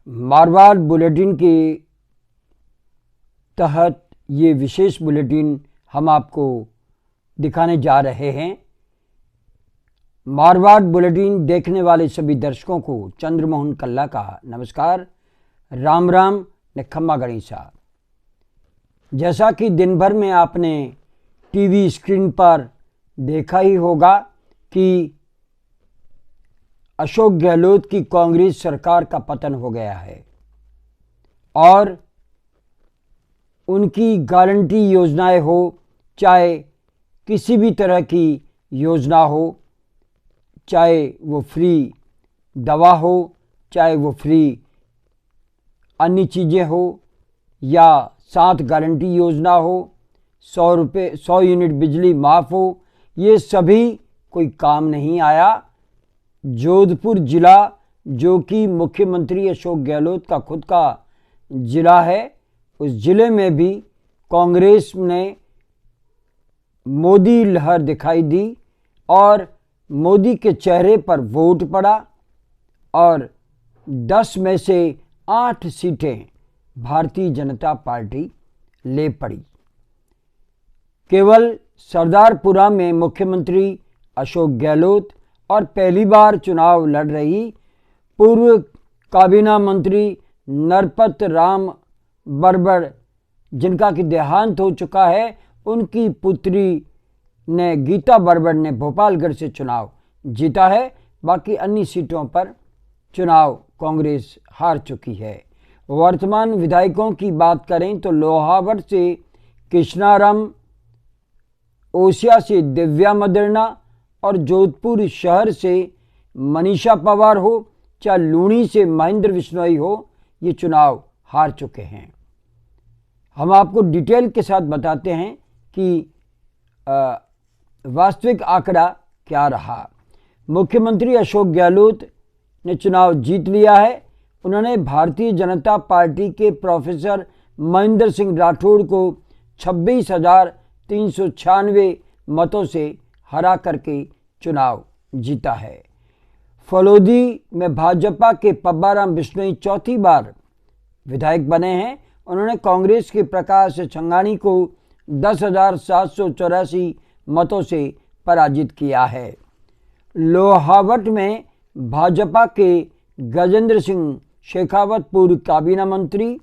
Marwar bulletin के तहत ये विशेष बुलेटिन हम आपको दिखाने जा रहे हैं। मारवाड़ बुलेटिन देखने वाले सभी दर्शकों को चंद्रमोहन कल्ला का नमस्कार, राम राम ने खम्मा गणिसा। जैसा कि दिन भर में आपने टीवी स्क्रीन पर देखा ही होगा कि अशोक गहलोत की कांग्रेस सरकार का पतन हो गया है और उनकी गारंटी योजनाएं हो, चाहे किसी भी तरह की योजना हो, चाहे वो फ्री दवा हो, चाहे वो फ्री अन्य चीज़ें हो या 7 गारंटी योजना हो, 100 यूनिट बिजली माफ़ हो, ये सभी कोई काम नहीं आया। जोधपुर जिला, जो कि मुख्यमंत्री अशोक गहलोत का खुद का जिला है, उस जिले में भी कांग्रेस ने मोदी लहर दिखाई दी और मोदी के चेहरे पर वोट पड़ा और 10 में से 8 सीटें भारतीय जनता पार्टी ले पड़ी। केवल सरदारपुरा में मुख्यमंत्री अशोक गहलोत और पहली बार चुनाव लड़ रही पूर्व काबीना मंत्री नरपत राम बरबड़, जिनका कि देहांत हो चुका है, उनकी पुत्री ने गीता बरबड़ ने भोपालगढ़ से चुनाव जीता है। बाकी अन्य सीटों पर चुनाव कांग्रेस हार चुकी है। वर्तमान विधायकों की बात करें तो लोहावट से कृष्णाराम, ओसिया से दिव्या मदेरणा और जोधपुर शहर से मनीषा पवार हो, चाहे लूणी से महेंद्र बिश्नोई हो, ये चुनाव हार चुके हैं। हम आपको डिटेल के साथ बताते हैं कि वास्तविक आंकड़ा क्या रहा। मुख्यमंत्री अशोक गहलोत ने चुनाव जीत लिया है। उन्होंने भारतीय जनता पार्टी के प्रोफेसर महेंद्र सिंह राठौड़ को 26,396 मतों से हरा करके चुनाव जीता है। फलोदी में भाजपा के पब्बाराम बिश्नोई चौथी बार विधायक बने हैं। उन्होंने कांग्रेस के प्रकाश छंगानी को 10,784 मतों से पराजित किया है। लोहावट में भाजपा के गजेंद्र सिंह शेखावत पूर्व काबीना मंत्री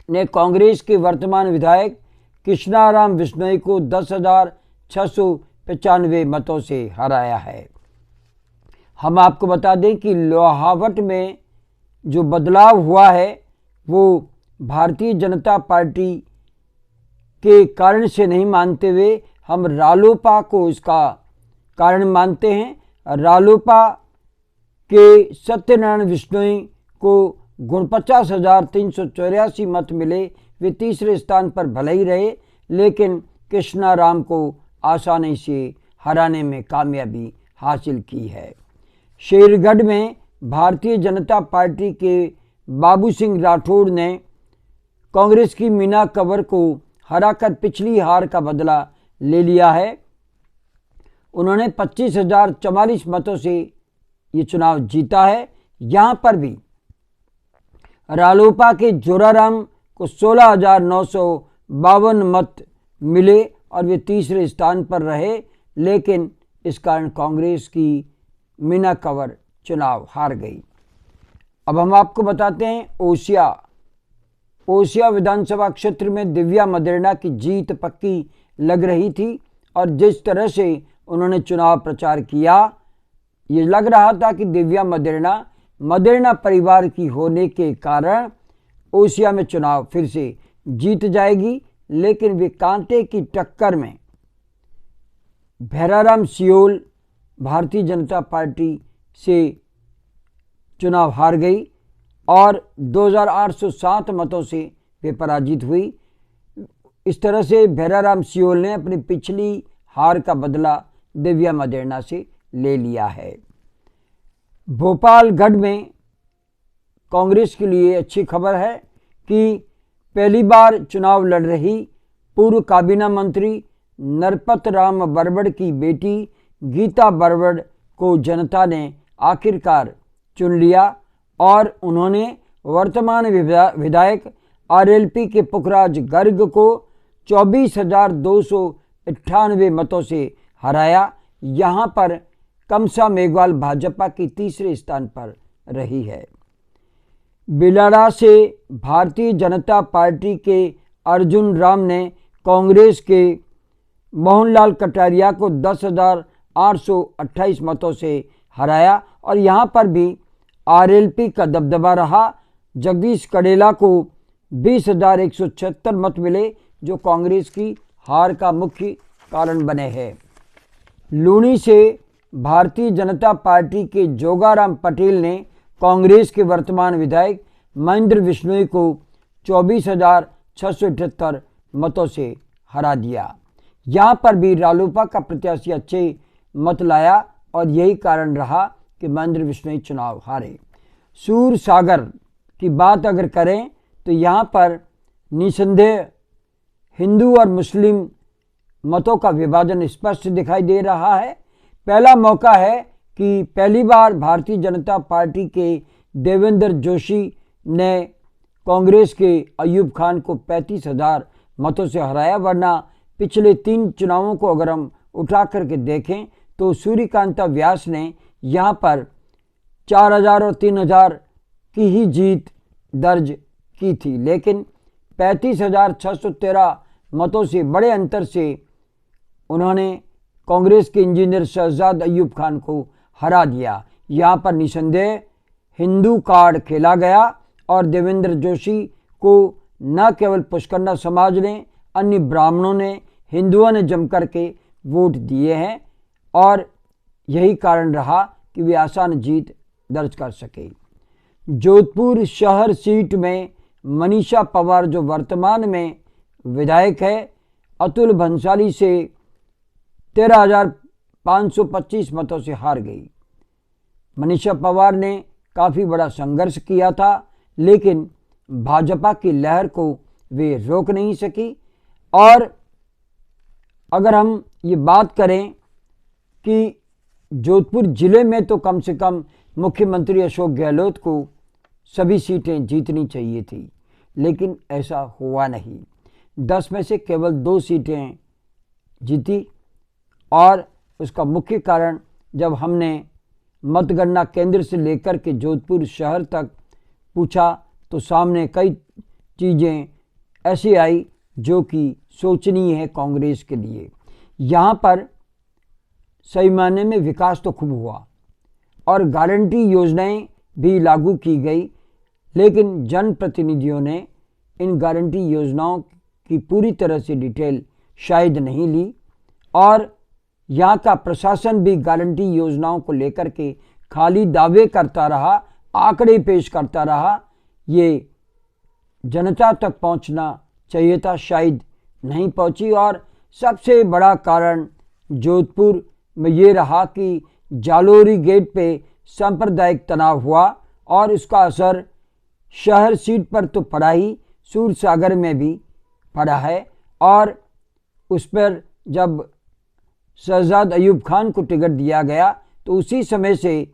ने कांग्रेस के वर्तमान विधायक कृष्णाराम बिश्नोई को 10,695 मतों से हराया है। हम आपको बता दें कि लोहावट में जो बदलाव हुआ है वो भारतीय जनता पार्टी के कारण से नहीं मानते हुए हम रालोपा को इसका कारण मानते हैं। रालोपा के सत्यनारायण बिश्नोई को 49,384 मत मिले। वे तीसरे स्थान पर भले ही रहे, लेकिन कृष्णाराम को आसानी से हराने में कामयाबी हासिल की है। शेरगढ़ में भारतीय जनता पार्टी के बाबू सिंह राठौड़ ने कांग्रेस की मीना कंवर को हराकर पिछली हार का बदला ले लिया है। उन्होंने 25,044 मतों से ये चुनाव जीता है। यहाँ पर भी रालोपा के जोराराम को 16,952 मत मिले और वे तीसरे स्थान पर रहे, लेकिन इस कारण कांग्रेस की मीना कंवर चुनाव हार गई। अब हम आपको बताते हैं ओसिया विधानसभा क्षेत्र में दिव्या मदेरणा की जीत पक्की लग रही थी और जिस तरह से उन्होंने चुनाव प्रचार किया, ये लग रहा था कि दिव्या मदेरणा परिवार की होने के कारण ओसिया में चुनाव फिर से जीत जाएगी, लेकिन वे कांटे की टक्कर में भैराराम सियोल भारतीय जनता पार्टी से चुनाव हार गई और 2,807 मतों से वे पराजित हुई। इस तरह से भैराराम सियोल ने अपनी पिछली हार का बदला दिव्या मदेरणा से ले लिया है। भोपालगढ़ में कांग्रेस के लिए अच्छी खबर है कि पहली बार चुनाव लड़ रही पूर्व काबीना मंत्री नरपत राम बरबड़ की बेटी गीता बरबड़ को जनता ने आखिरकार चुन लिया और उन्होंने वर्तमान विधायक आरएलपी के पुखराज गर्ग को 24,298 मतों से हराया। यहां पर कमसा मेघवाल भाजपा की तीसरे स्थान पर रही है। बिलाड़ा से भारतीय जनता पार्टी के अर्जुन राम ने कांग्रेस के मोहनलाल कटारिया को 10,828 मतों से हराया और यहां पर भी आरएलपी का दबदबा रहा। जगदीश कडेला को 20,176 मत मिले, जो कांग्रेस की हार का मुख्य कारण बने हैं। लूणी से भारतीय जनता पार्टी के जोगाराम पटेल ने कांग्रेस के वर्तमान विधायक महेंद्र बिश्नोई को 24,678 मतों से हरा दिया। यहां पर भी रालोपा का प्रत्याशी अच्छे मत लाया और यही कारण रहा कि महेंद्र बिश्नोई चुनाव हारे। सूर सागर की बात अगर करें तो यहां पर निसंदेह हिंदू और मुस्लिम मतों का विभाजन स्पष्ट दिखाई दे रहा है। पहला मौका है कि पहली बार भारतीय जनता पार्टी के देवेंद्र जोशी ने कांग्रेस के अयूब खान को 35,000 मतों से हराया, वरना पिछले 3 चुनावों को अगर हम उठा करके देखें तो सूर्यकांता व्यास ने यहां पर 4,000 और 3,000 की ही जीत दर्ज की थी, लेकिन 35,613 मतों से बड़े अंतर से उन्होंने कांग्रेस के इंजीनियर शहजाद अयूब खान को हरा दिया। यहां पर निसंदेह हिंदू कार्ड खेला गया और देवेंद्र जोशी को न केवल पुष्करना समाज ने, अन्य ब्राह्मणों ने, हिंदुओं ने जमकर के वोट दिए हैं और यही कारण रहा कि वे आसान जीत दर्ज कर सके। जोधपुर शहर सीट में मनीषा पवार, जो वर्तमान में विधायक है, अतुल भंसाली से 13,525 मतों से हार गई। मनीषा पवार ने काफ़ी बड़ा संघर्ष किया था, लेकिन भाजपा की लहर को वे रोक नहीं सकी। और अगर हम ये बात करें कि जोधपुर जिले में तो कम से कम मुख्यमंत्री अशोक गहलोत को सभी सीटें जीतनी चाहिए थी, लेकिन ऐसा हुआ नहीं। 10 में से केवल 2 सीटें जीती और उसका मुख्य कारण जब हमने मतगणना केंद्र से लेकर के जोधपुर शहर तक पूछा तो सामने कई चीज़ें ऐसी आई जो कि सोचनीय है कांग्रेस के लिए। यहाँ पर सही मायने में विकास तो खूब हुआ और गारंटी योजनाएं भी लागू की गई, लेकिन जनप्रतिनिधियों ने इन गारंटी योजनाओं की पूरी तरह से डिटेल शायद नहीं ली और यहाँ का प्रशासन भी गारंटी योजनाओं को लेकर के खाली दावे करता रहा, आंकड़े पेश करता रहा। ये जनता तक पहुँचना चाहिए था, शायद नहीं पहुँची। और सबसे बड़ा कारण जोधपुर में ये रहा कि जालोरी गेट पे सांप्रदायिक तनाव हुआ और इसका असर शहर सीट पर तो पड़ा ही, सूरसागर में भी पड़ा है। और उस पर जब शहजाद अयूब खान को टिकट दिया गया तो उसी समय से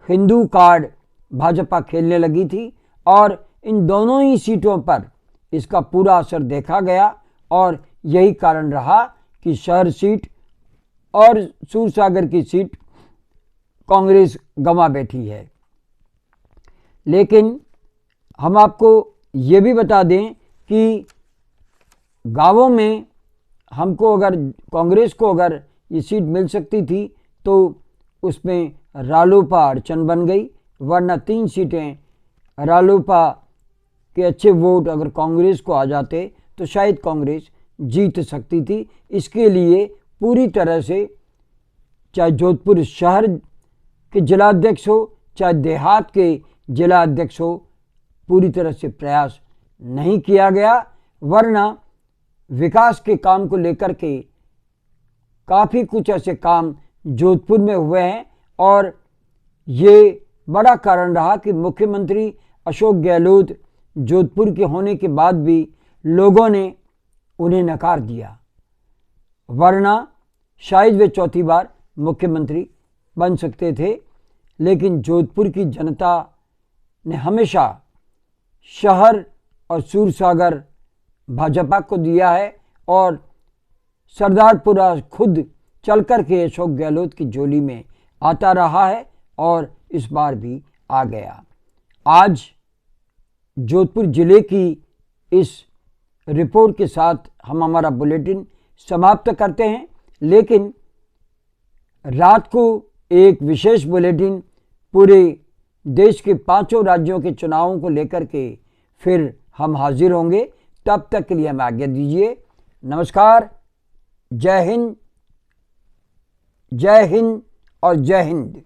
हिंदू कार्ड भाजपा खेलने लगी थी और इन दोनों ही सीटों पर इसका पूरा असर देखा गया और यही कारण रहा कि शहर सीट और सूरसागर की सीट कांग्रेस गंवा बैठी है। लेकिन हम आपको ये भी बता दें कि गांवों में हमको अगर कांग्रेस को अगर ये सीट मिल सकती थी तो उसमें रालोपा अड़चन बन गई, वरना 3 सीटें रालोपा के अच्छे वोट अगर कांग्रेस को आ जाते तो शायद कांग्रेस जीत सकती थी। इसके लिए पूरी तरह से चाहे जोधपुर शहर के जिलाध्यक्ष हो चाहे देहात के जिलाध्यक्ष हो, पूरी तरह से प्रयास नहीं किया गया, वरना विकास के काम को लेकर के काफ़ी कुछ ऐसे काम जोधपुर में हुए हैं और ये बड़ा कारण रहा कि मुख्यमंत्री अशोक गहलोत जोधपुर के होने के बाद भी लोगों ने उन्हें नकार दिया, वरना शायद वे चौथी बार मुख्यमंत्री बन सकते थे। लेकिन जोधपुर की जनता ने हमेशा शहर और सूरसागर भाजपा को दिया है और सरदारपुरा खुद चल कर के अशोक गहलोत की झोली में आता रहा है और इस बार भी आ गया। आज जोधपुर जिले की इस रिपोर्ट के साथ हम हमारा बुलेटिन समाप्त करते हैं, लेकिन रात को एक विशेष बुलेटिन पूरे देश के 5 राज्यों के चुनावों को लेकर के फिर हम हाजिर होंगे। तब तक के लिए हमें आज्ञा दीजिए। नमस्कार। जय हिंद, जय हिंद और जय हिंद।